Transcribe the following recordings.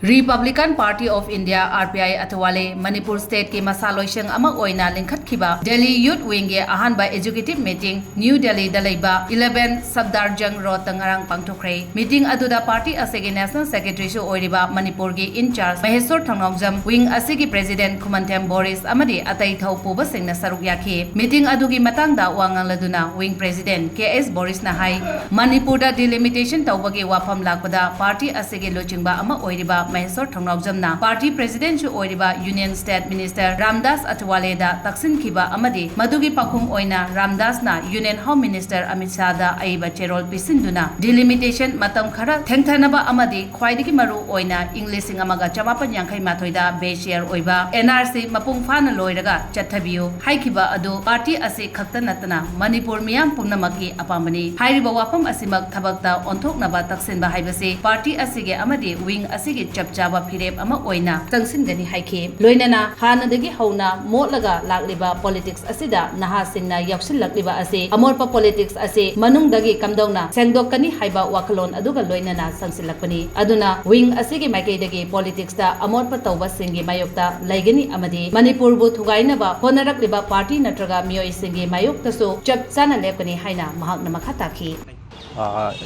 Republican Party of India Rpi Athawale Manipur State ki masaloisang ama oina lingkhat khiba Delhi Youth Wing ge ahanba executive meeting New Delhi da leiba 11 Sabdarjang Road tangarang Phongdokhre meeting aduda party asege national secretary su oiriba Manipur gi in charge Maheswar Thongnokjam wing asege president Khumantem Boris amadi atai thau puba singna saruk yakhi meeting adugi matangda wangang laduna wing president KS Boris na hai Manipur da delimitation tawbagi wafam lakpada party asege lochingba ama oiriba Maheswar Thongnokjamna party president su oiriba Union State Minister Ramdas Athawale da taksin khiba amadi madugi pakhum oina Ramdas na Union Home Minister Amit Shah da aiba cherol pisinduna delimitation matam khara thengthanaba amadi khwaidigi maru oina English amaga chamapan yankhai mathoi da beshare oiba NRC mapung phana loiraga chathabiu haikhiba adu party ase khakta natana Manipur miyam pumnamaki apamani hairiba wafam asimak thabakta onthoknaba taksinba haibase party asige amadi wing asige chapchaba phirep ama oina tangsin haike loinana hanadagi hauna motlaga lakliba politics asida naha singna yaksil lakliba ase Amotpa politics ase manungdagi kamdongna Shengdokkani Haiba wakalon aduga loinana sangsilakpani aduna wing asige maikeidagi politics da Amotpa tawba singi mayokta laigani amadi Manipur bu thugainaba honarakliba party natraga miyoi singi mayokta so chapchana lepani haina mahakna makhataki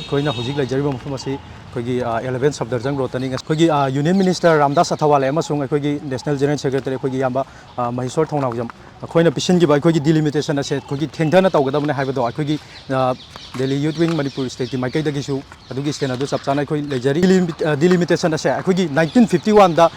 koina hojik lajariba mafumasi kogi 11 Sabdarjang Rotani kogi Union Minister Ramdas Athawale amasung kogi National General Secretary kogi yamba Maheswar Thongnokjam koina pisingi ba kogi delimitation ase kogi thengthana tawgadabne haibado kogi Delhi Youth Wing Manipur State maikai dagi su adugi sena du sapchana koi lejari delimitation ase kogi 1951 da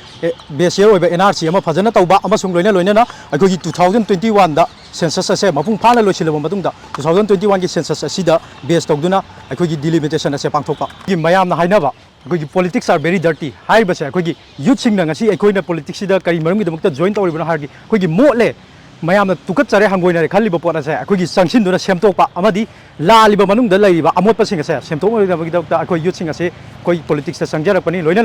base year oiba NRC ama phajana tawba amasung loina na kogi 2021 da census ase mapung phana loisilaba matungda 2021 gi census asida base tawduna kogi delimitation ase pangthokpa gi mayamna hainaba kogi politics are very dirty haibase kogi youth singna ngasi koina politics sida kari marumgi damakta join tawribna hargi kogi mole mayamna tukat chare hangoina re khaliba pona se kogi sangsin duna semtokpa amadi laliba manungda laiba amotpa singa se semtok oi dabagi dakta koi youth singa se koi politics sa sangjara pani loina